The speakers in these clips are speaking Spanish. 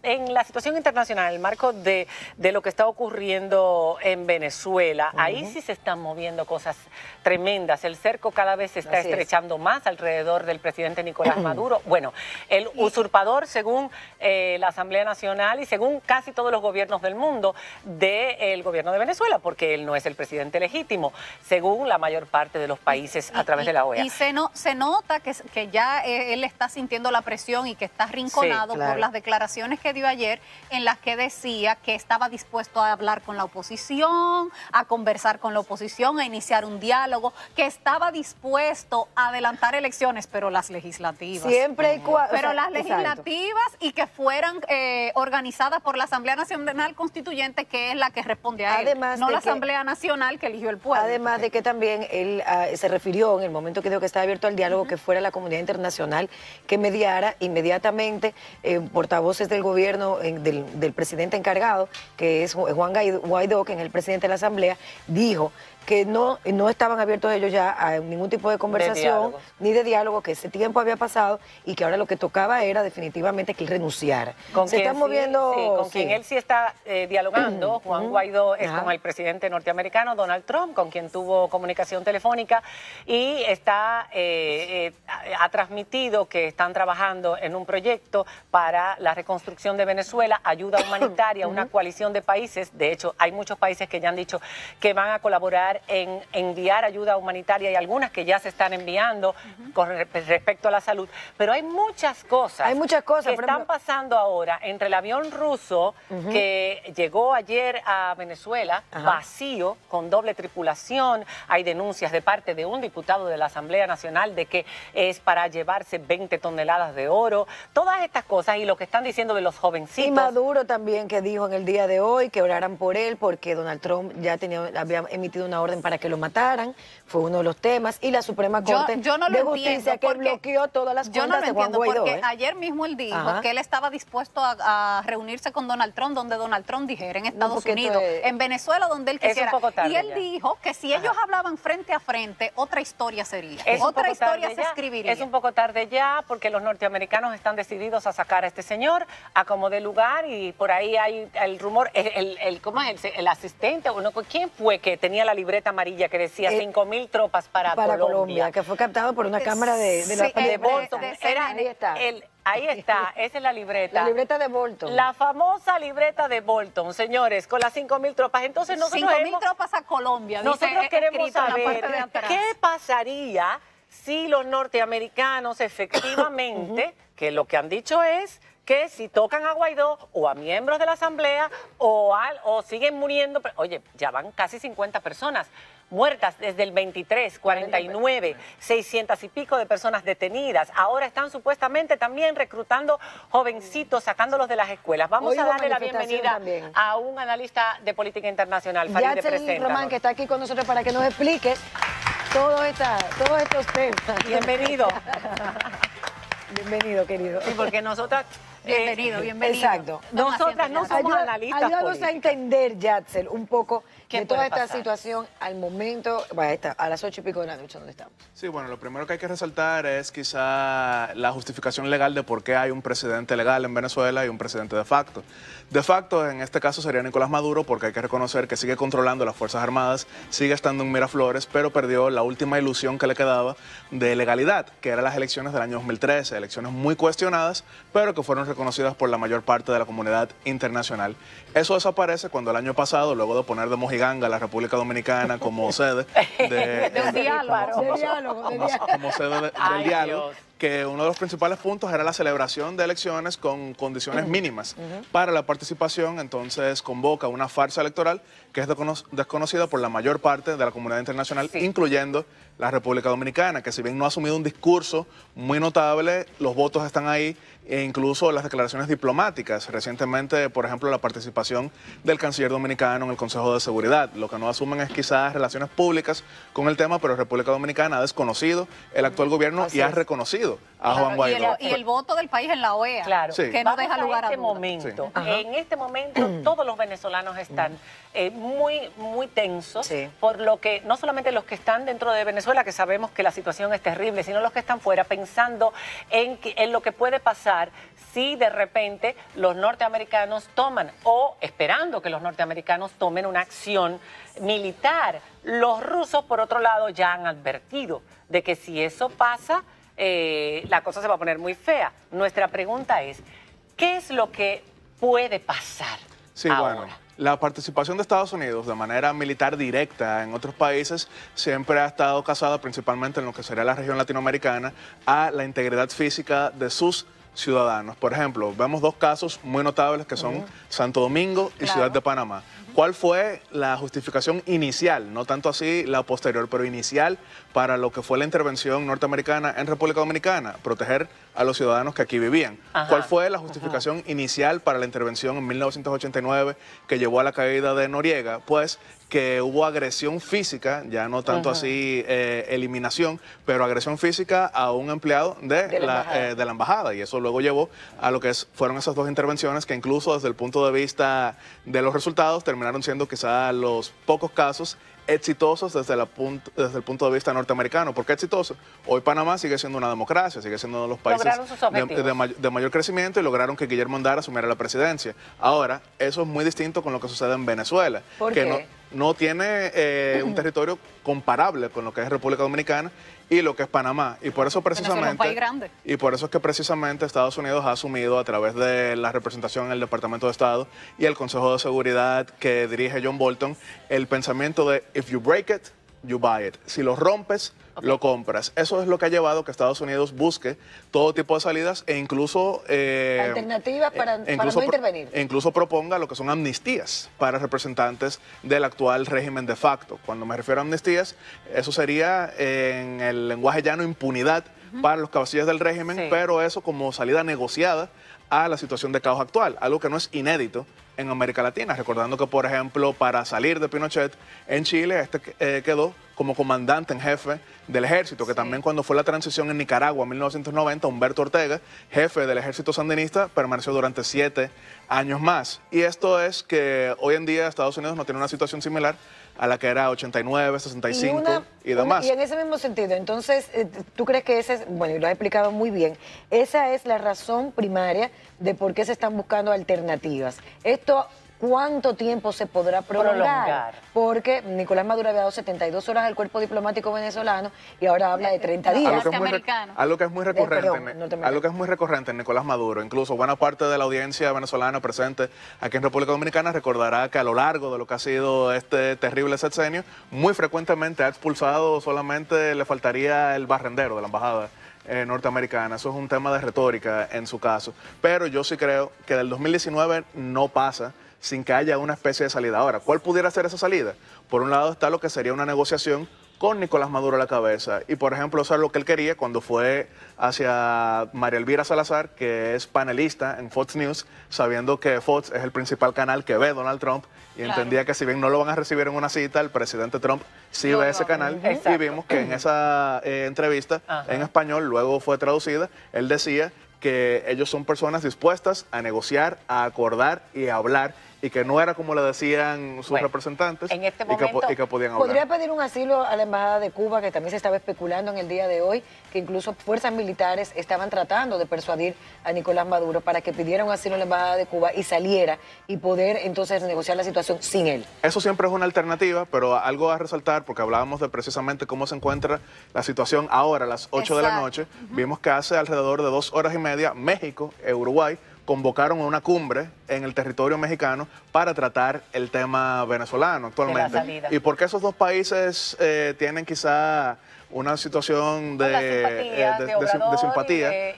En la situación internacional, en el marco de lo que está ocurriendo en Venezuela, ahí sí se están moviendo cosas tremendas. El cerco cada vez se está estrechando más alrededor del presidente Nicolás Maduro. Bueno, el usurpador, según la Asamblea Nacional y según casi todos los gobiernos del mundo, del gobierno de Venezuela, porque él no es el presidente legítimo, según la mayor parte de los países a través de la OEA. Y se nota que ya él está sintiendo la presión y que está arrinconado por las declaraciones que dio ayer, en las que decía que estaba dispuesto a hablar con la oposición, a conversar con la oposición, a iniciar un diálogo, que estaba dispuesto a adelantar elecciones, pero las legislativas. Siempre y cuando. Pero las legislativas y que fueran organizadas por la Asamblea Nacional Constituyente, que es la que responde a él, Además no de la que, Asamblea Nacional que eligió el pueblo. Además de que también él se refirió en el momento que dijo que estaba abierto al diálogo, que fuera la comunidad internacional que mediara inmediatamente. Portavoces del gobierno, del presidente encargado, que es Juan Guaidó, que es el presidente de la Asamblea, dijo que no estaban abiertos ellos ya a ningún tipo de conversación ni de diálogo, que ese tiempo había pasado y que ahora lo que tocaba era definitivamente que él renunciara. Se están moviendo... con quien él sí está dialogando, Juan Guaidó, es con el presidente norteamericano Donald Trump, con quien tuvo comunicación telefónica, y ha transmitido que están trabajando en un proyecto para la reconstrucción de Venezuela, ayuda humanitaria, una coalición de países. De hecho, hay muchos países que ya han dicho que van a colaborar en enviar ayuda humanitaria, y algunas que ya se están enviando con respecto a la salud. Pero hay muchas cosas que están pasando ahora entre el avión ruso que llegó ayer a Venezuela, vacío, con doble tripulación. Hay denuncias de parte de un diputado de la Asamblea Nacional de que es para llevarse 20 toneladas de oro. Todas estas cosas y lo que están diciendo de los jovencitos. Y Maduro también, que dijo en el día de hoy que oraran por él porque Donald Trump ya había emitido una orden para que lo mataran, fue uno de los temas, y la Suprema Corte de Justicia que bloqueó todas las cuentas de Juan Guaidó. Porque ayer mismo él dijo que él estaba dispuesto a reunirse con Donald Trump, donde Donald Trump dijera, en Estados Unidos, en Venezuela, donde él quisiera. Y él dijo que si ellos hablaban frente a frente, otra historia sería. Otra historia se escribiría. Es un poco tarde ya, porque los norteamericanos están decididos a sacar a este señor a como de lugar, y por ahí hay el rumor, ¿cómo es? El asistente, ¿quién fue que tenía la libreta amarilla que decía 5.000 tropas para Colombia? Que fue captado por una cámara de Bolton. Ahí está, esa es la libreta. La libreta de Bolton. La famosa libreta de Bolton, señores, con las 5.000 tropas. Entonces nosotros 5.000 tropas a Colombia. Nosotros queremos saber qué pasaría si los norteamericanos efectivamente, que lo que han dicho es que si tocan a Guaidó o a miembros de la Asamblea o siguen muriendo, oye, ya van casi 50 personas muertas desde el 23, 49, 600 y pico de personas detenidas. Ahora están supuestamente también reclutando jovencitos, sacándolos de las escuelas. Vamos a darle la bienvenida a un analista de política internacional, Farideh, preséntanos. Román, que está aquí con nosotros para que nos explique todos estos temas. Bienvenido. Bienvenido, querido. Sí, porque nosotras... Bienvenido. Exacto. Nosotras no somos analistas. Ayúdanos a entender, Yatzel, un poco de toda esta situación al momento, a las 8:00 de la noche, ¿dónde estamos? Sí, bueno, lo primero que hay que resaltar es quizá la justificación legal de por qué hay un presidente legal en Venezuela y un presidente de facto. De facto, en este caso sería Nicolás Maduro, porque hay que reconocer que sigue controlando las Fuerzas Armadas, sigue estando en Miraflores, pero perdió la última ilusión que le quedaba de legalidad, que eran las elecciones del año 2013, elecciones muy cuestionadas, pero que fueron reconocidas por la mayor parte de la comunidad internacional. Eso desaparece cuando el año pasado, luego de poner de mojiganga a la República Dominicana como sede del diálogo, como sede del diálogo, que uno de los principales puntos era la celebración de elecciones con condiciones mínimas para la participación. Entonces convoca una farsa electoral que es desconocida por la mayor parte de la comunidad internacional, incluyendo la República Dominicana, que si bien no ha asumido un discurso muy notable, los votos están ahí, e incluso las declaraciones diplomáticas. Recientemente, por ejemplo, la participación del canciller dominicano en el Consejo de Seguridad. Lo que no asumen es quizás relaciones públicas con el tema, pero República Dominicana ha desconocido el actual gobierno y ha reconocido favorecido a Juan Guaidó. Y el voto del país en la OEA, claro, sí. que no deja lugar a dudas. En este momento todos los venezolanos están muy tensos, por lo que no solamente los que están dentro de Venezuela, que sabemos que la situación es terrible, sino los que están fuera, pensando en lo que puede pasar si de repente los norteamericanos toman, o esperando que los norteamericanos tomen una acción militar. Los rusos, por otro lado, ya han advertido de que si eso pasa, la cosa se va a poner muy fea. Nuestra pregunta es, ¿qué es lo que puede pasar ahora? Bueno, la participación de Estados Unidos de manera militar directa en otros países siempre ha estado casada principalmente en lo que sería la región latinoamericana a la integridad física de sus ciudadanos. Por ejemplo, vemos dos casos muy notables que son Santo Domingo y Ciudad de Panamá. ¿Cuál fue la justificación inicial? No tanto así la posterior, pero inicial para lo que fue la intervención norteamericana en República Dominicana, proteger a los ciudadanos que aquí vivían. ¿Cuál fue la justificación inicial para la intervención en 1989 que llevó a la caída de Noriega? Pues que hubo agresión física, ya no tanto así eliminación, pero agresión física a un empleado de la embajada, y eso luego llevó a lo que fueron esas dos intervenciones que incluso desde el punto de vista de los resultados terminaron siendo quizá los pocos casos exitosos desde el punto de vista norteamericano. ¿Por qué exitosos? Hoy Panamá sigue siendo una democracia, sigue siendo uno de los países de mayor crecimiento y lograron que Guillermo Andara asumiera la presidencia. Ahora, eso es muy distinto con lo que sucede en Venezuela, que no tiene un territorio comparable con lo que es República Dominicana y lo que es Panamá. Y por eso precisamente, es un país grande. Y por eso es que precisamente Estados Unidos ha asumido a través de la representación en el Departamento de Estado y el Consejo de Seguridad que dirige John Bolton, el pensamiento de if you break it, you buy it. Si lo rompes, lo compras. Eso es lo que ha llevado a que Estados Unidos busque todo tipo de salidas e incluso alternativas para no intervenir. E incluso proponga lo que son amnistías para representantes del actual régimen de facto. Cuando me refiero a amnistías, eso sería en el lenguaje llano impunidad para los cabecillas del régimen, pero eso como salida negociada a la situación de caos actual, algo que no es inédito en América Latina, recordando que, por ejemplo, para salir de Pinochet en Chile, quedó como comandante en jefe del ejército, que también cuando fue la transición en Nicaragua en 1990, Humberto Ortega, jefe del ejército sandinista, permaneció durante 7 años más. Y esto es que hoy en día Estados Unidos no tiene una situación similar a la que era 89, 65 y demás. Y en ese mismo sentido, entonces, ¿tú crees que ese es, bueno, y lo has explicado muy bien, esa es la razón primaria de por qué se están buscando alternativas? Esto, ¿cuánto tiempo se podrá prolongar? Porque Nicolás Maduro había dado 72 horas al cuerpo diplomático venezolano y ahora habla de 30 días. Algo que es muy recurrente en Nicolás Maduro. Incluso buena parte de la audiencia venezolana presente aquí en República Dominicana recordará que a lo largo de lo que ha sido este terrible sexenio, muy frecuentemente ha expulsado, solamente le faltaría el barrendero de la embajada norteamericana. Eso es un tema de retórica en su caso. Pero yo sí creo que del 2019 no pasa sin que haya una especie de salida. Ahora, ¿cuál pudiera ser esa salida? Por un lado está lo que sería una negociación con Nicolás Maduro a la cabeza. Y, por ejemplo, eso es lo que él quería cuando fue hacia María Elvira Salazar, que es panelista en Fox News, sabiendo que Fox es el principal canal que ve Donald Trump, y entendía que si bien no lo van a recibir en una cita, el presidente Trump sí ve ese canal. Y vimos que en esa entrevista en español, luego fue traducida, él decía que ellos son personas dispuestas a negociar, a acordar y a hablar, y que no era como le decían sus representantes en este momento, y que podían hablar. ¿Podría pedir un asilo a la Embajada de Cuba, que también se estaba especulando en el día de hoy, que incluso fuerzas militares estaban tratando de persuadir a Nicolás Maduro para que pidiera un asilo a la Embajada de Cuba y saliera y poder entonces negociar la situación sin él? Eso siempre es una alternativa, pero algo a resaltar, porque hablábamos de precisamente cómo se encuentra la situación ahora a las 8 de la noche. Vimos que hace alrededor de 2 horas y media México e Uruguay convocaron una cumbre en el territorio mexicano para tratar el tema venezolano actualmente. ¿Y por qué esos dos países tienen quizá una situación de simpatía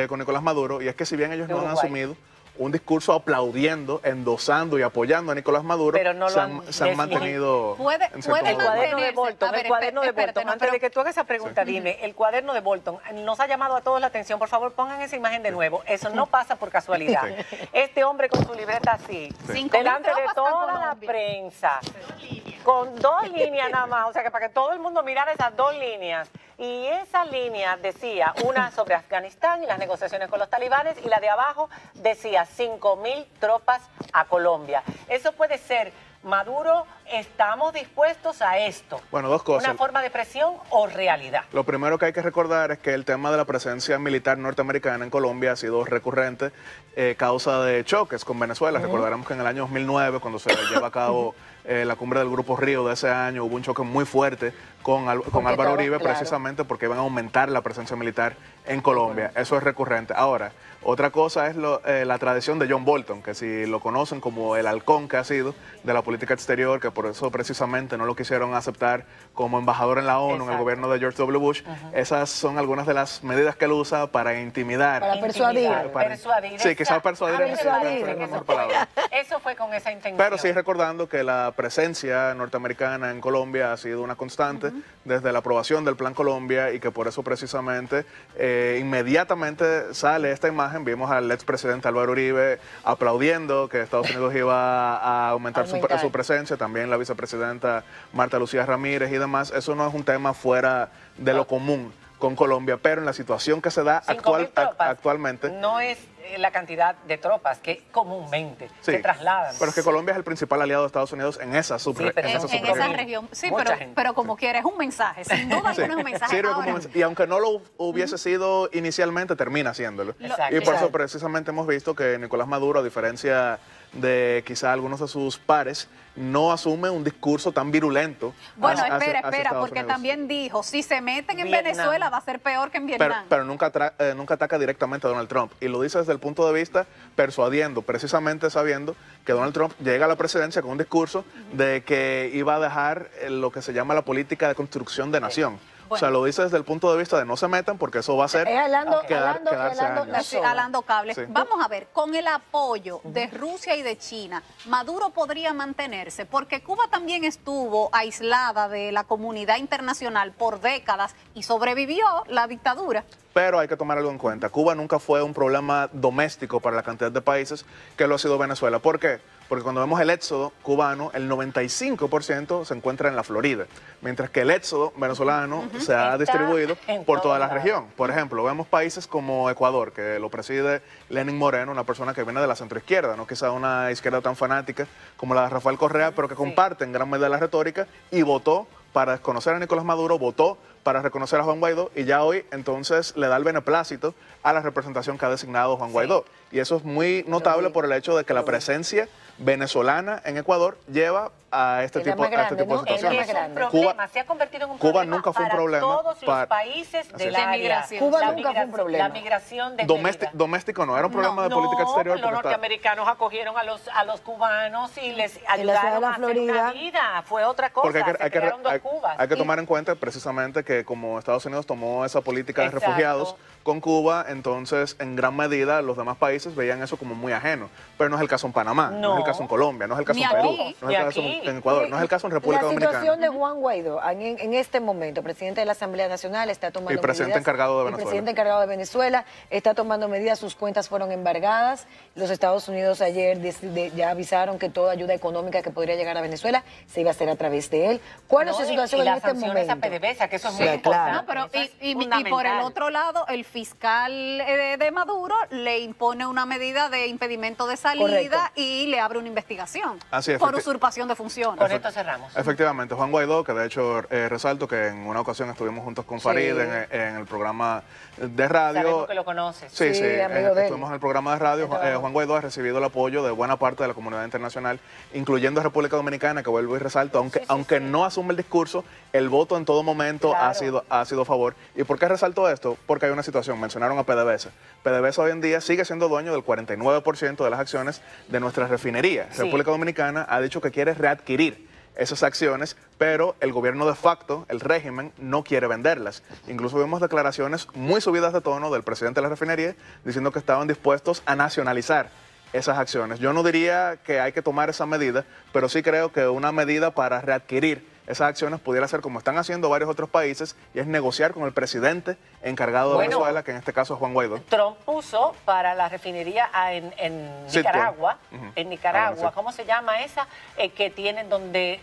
con Nicolás Maduro? Y es que si bien ellos no han asumido un discurso aplaudiendo, endosando y apoyando a Nicolás Maduro, pero no se han mantenido el cuaderno de Bolton, antes de que tú hagas esa pregunta, dime, el cuaderno de Bolton nos ha llamado a todos la atención. Por favor, pongan esa imagen de nuevo. Eso no pasa por casualidad. Este hombre con su libreta así, delante de toda la prensa. con 2 líneas nada más, o sea que para que todo el mundo mirara esas 2 líneas. Y esa línea decía una sobre Afganistán y las negociaciones con los talibanes, y la de abajo decía 5.000 tropas a Colombia. Eso puede ser, Maduro, estamos dispuestos a esto. Bueno, 2 cosas. ¿Una forma de presión o realidad? Lo primero que hay que recordar es que el tema de la presencia militar norteamericana en Colombia ha sido recurrente, causa de choques con Venezuela. Recordaremos que en el año 2009, cuando se lleva a cabo la cumbre del Grupo Río de ese año, hubo un choque muy fuerte con Álvaro Uribe, claro, precisamente porque iban a aumentar la presencia militar en Colombia. Eso es recurrente. Ahora, otra cosa es la tradición de John Bolton, que si lo conocen como el halcón que ha sido de la política exterior, que por eso precisamente no lo quisieron aceptar como embajador en la ONU, exacto, en el gobierno de George W. Bush. Esas son algunas de las medidas que él usa para intimidar. Para persuadir. Persuadir. Sí, quizás persuadir es la mejor palabra. Eso fue con esa intención. Pero sí recordando que la presencia norteamericana en Colombia ha sido una constante desde la aprobación del Plan Colombia, y que por eso precisamente inmediatamente sale esta imagen. Vimos al expresidente Álvaro Uribe aplaudiendo que Estados Unidos iba a aumentar su presencia, también la vicepresidenta Marta Lucía Ramírez y demás. Eso no es un tema fuera de lo común con Colombia, pero en la situación que se da actualmente... No es la cantidad de tropas que comúnmente se trasladan. Pero es que Colombia es el principal aliado de Estados Unidos en esa región. Sí, pero como quiera, es un mensaje, sin duda es un mensaje. Y aunque no lo hubiese sido inicialmente, termina haciéndolo. Y por eso precisamente hemos visto que Nicolás Maduro, a diferencia de quizá algunos de sus pares, no asume un discurso tan virulento. Bueno, espera, porque también dijo, si se meten en Venezuela va a ser peor que en Vietnam. Pero nunca ataca directamente a Donald Trump, y lo dice desde el punto de vista persuadiendo, precisamente sabiendo que Donald Trump llega a la presidencia con un discurso de que iba a dejar lo que se llama la política de construcción de nación. Bueno. O sea, lo dice desde el punto de vista de no se metan, porque eso va a ser alando cables. Sí. Vamos a ver, con el apoyo de Rusia y de China, Maduro podría mantenerse, porque Cuba también estuvo aislada de la comunidad internacional por décadas y sobrevivió la dictadura. Pero hay que tomar algo en cuenta. Cuba nunca fue un problema doméstico para la cantidad de países que lo ha sido Venezuela. ¿Por qué? Porque cuando vemos el éxodo cubano, el 95% se encuentra en la Florida, mientras que el éxodo venezolano se ha distribuido por toda la región. Por ejemplo, vemos países como Ecuador, que lo preside Lenín Moreno, una persona que viene de la centroizquierda, no quizá una izquierda tan fanática como la de Rafael Correa, pero que comparte en gran medida la retórica, y votó para desconocer a Nicolás Maduro, votó para reconocer a Juan Guaidó, y ya hoy entonces le da el beneplácito a la representación que ha designado Juan Guaidó. Y eso es muy notable por el hecho de que la presencia venezolana en Ecuador lleva a este tipo de situaciones. Es un problema, se ha convertido en un problema. Cuba nunca fue un problema para todos los países de la migración. Cuba nunca fue un problema. La migración de doméstico no, era un problema de política exterior. Los norteamericanos acogieron a los cubanos y les ayudaron a hacer una vida. Fue otra cosa, porque hay que sí, tomar en cuenta precisamente que como Estados Unidos tomó esa política de refugiados con Cuba, entonces en gran medida los demás países veían eso como muy ajeno. Pero no es el caso en Panamá, no es el caso en Colombia, no es el caso en Perú, no es el caso en Ecuador, no es el caso en República Dominicana. La situación de Juan Guaidó, en este momento, presidente de la Asamblea Nacional, está tomando medidas. El presidente encargado de Venezuela. El presidente encargado de Venezuela está tomando medidas, sus cuentas fueron embargadas. Los Estados Unidos ayer ya avisaron que toda ayuda económica que podría llegar a Venezuela se iba a hacer a través de él. ¿Cuál es su situación en este momento? A PDVSA, que eso es muy importante. Pero, y por el otro lado, el fiscal de Maduro le impone una medida de impedimento de salida y le abre una investigación por usurpación de funciones. Con esto cerramos. Efectivamente, Juan Guaidó, que de hecho resalto que en una ocasión estuvimos juntos con Farid en el programa de radio. Sabemos que lo conoces. Sí, estuvimos en el programa de radio. Juan Guaidó ha recibido el apoyo de buena parte de la comunidad internacional, incluyendo República Dominicana, que vuelvo y resalto, aunque no asume el discurso, el voto en todo momento ha sido a favor. ¿Y por qué resalto esto? Porque hay una situación, mencionaron a PDVSA. PDVSA hoy en día sigue siendo dueño del 49% de las acciones de nuestras refinerías. República Dominicana ha dicho que quiere readquirir esas acciones, pero el gobierno de facto, el régimen, no quiere venderlas. Incluso vemos declaraciones muy subidas de tono del presidente de la refinería diciendo que estaban dispuestos a nacionalizar esas acciones. Yo no diría que hay que tomar esa medida, pero sí creo que una medida para readquirir esas acciones pudiera ser como están haciendo varios otros países, y es negociar con el presidente encargado de Venezuela, que en este caso es Juan Guaidó. Trump puso para la refinería en Nicaragua, ¿cómo se llama esa? Que tienen donde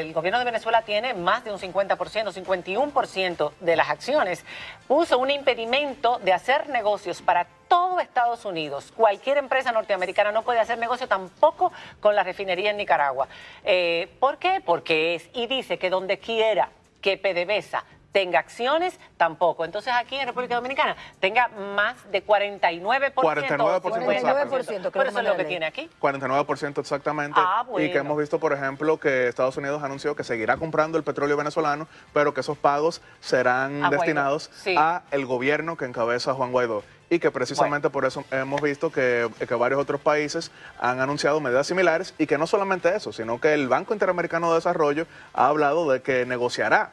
el gobierno de Venezuela tiene más de un 50%, 51% de las acciones, puso un impedimento de hacer negocios para todo Estados Unidos. Cualquier empresa norteamericana no puede hacer negocio tampoco con la refinería en Nicaragua. ¿Por qué? Porque y dice que donde quiera que PDVSA tenga acciones, tampoco. Entonces aquí en República Dominicana tenga más de 49%. 49%, pero eso es lo que tiene aquí. 49% exactamente. Bueno. Y que hemos visto, por ejemplo, que Estados Unidos anunció que seguirá comprando el petróleo venezolano, pero que esos pagos serán destinados a el gobierno que encabeza Juan Guaidó. Y que precisamente por eso hemos visto que varios otros países han anunciado medidas similares, y que no solamente eso, sino que el Banco Interamericano de Desarrollo ha hablado de que negociará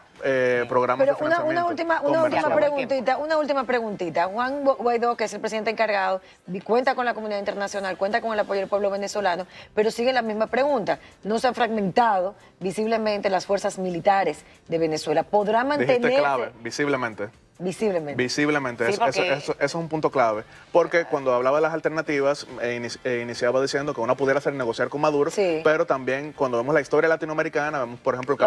programas de financiamiento. Una última preguntita. Juan Guaidó, que es el presidente encargado, cuenta con la comunidad internacional, cuenta con el apoyo del pueblo venezolano, pero sigue la misma pregunta. No se han fragmentado visiblemente las fuerzas militares de Venezuela. ¿Podrá mantenerse? Dijiste clave, visiblemente. Visiblemente, sí, eso es un punto clave, porque cuando hablaba de las alternativas iniciaba diciendo que uno pudiera hacer negociar con Maduro, pero también cuando vemos la historia latinoamericana, vemos por ejemplo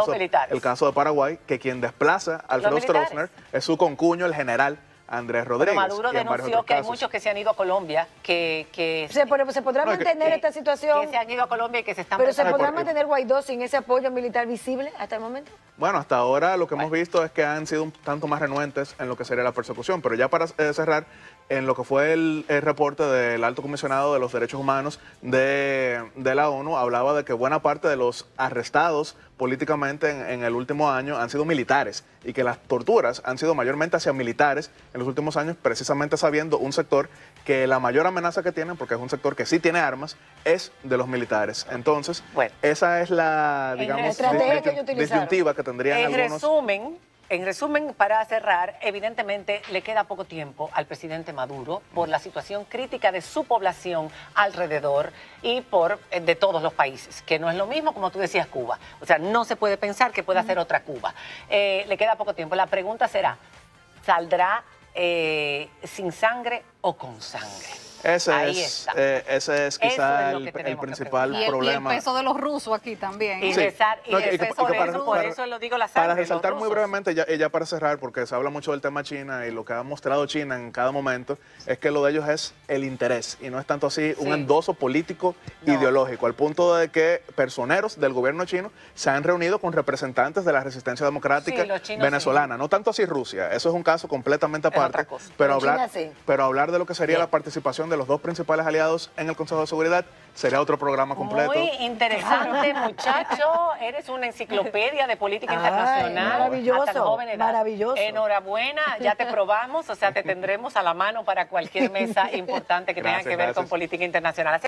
el caso de Paraguay, que quien desplaza a Alfredo Stroessner es su concuño, el general Andrés Rodríguez. Pero Maduro denunció que hay muchos que se han ido a Colombia, ¿Se podrá mantener esta situación? Que se han ido a Colombia y que se están... ¿Pero se podrá mantener Guaidó sin ese apoyo militar visible hasta el momento? Bueno, hasta ahora lo que hemos visto es que han sido un tanto más renuentes en lo que sería la persecución, pero ya para cerrar, en lo que fue el reporte del Alto Comisionado de los Derechos Humanos de la ONU, hablaba de que buena parte de los arrestados políticamente en el último año han sido militares, y que las torturas han sido mayormente hacia militares en los últimos años, precisamente sabiendo un sector que la mayor amenaza que tienen, porque es un sector que sí tiene armas, es de los militares. Entonces, esa es la, digamos, disyuntiva que tendrían algunos. En resumen, para cerrar, evidentemente le queda poco tiempo al presidente Maduro por la situación crítica de su población alrededor y de todos los países, que no es lo mismo, como tú decías, Cuba. O sea, no se puede pensar que pueda ser otra Cuba. Le queda poco tiempo. La pregunta será, ¿saldrá sin sangre o con sangre? Ese es quizá el principal problema. Y el peso de los rusos aquí también. Por eso lo digo, la sangre. Para resaltar muy brevemente, ya para cerrar, porque se habla mucho del tema China, y lo que ha mostrado China en cada momento es que lo de ellos es el interés, y no es tanto así un endoso político ideológico, al punto de que personeros del gobierno chino se han reunido con representantes de la resistencia democrática venezolana. No tanto así Rusia, eso es un caso completamente aparte, pero hablar de lo que sería la participación de los dos principales aliados en el Consejo de Seguridad sería otro programa completo. Muy interesante, muchacho. Eres una enciclopedia de política internacional. Maravilloso, maravilloso. Enhorabuena, ya te probamos, o sea, te tendremos a la mano para cualquier mesa importante que tenga que ver con política internacional.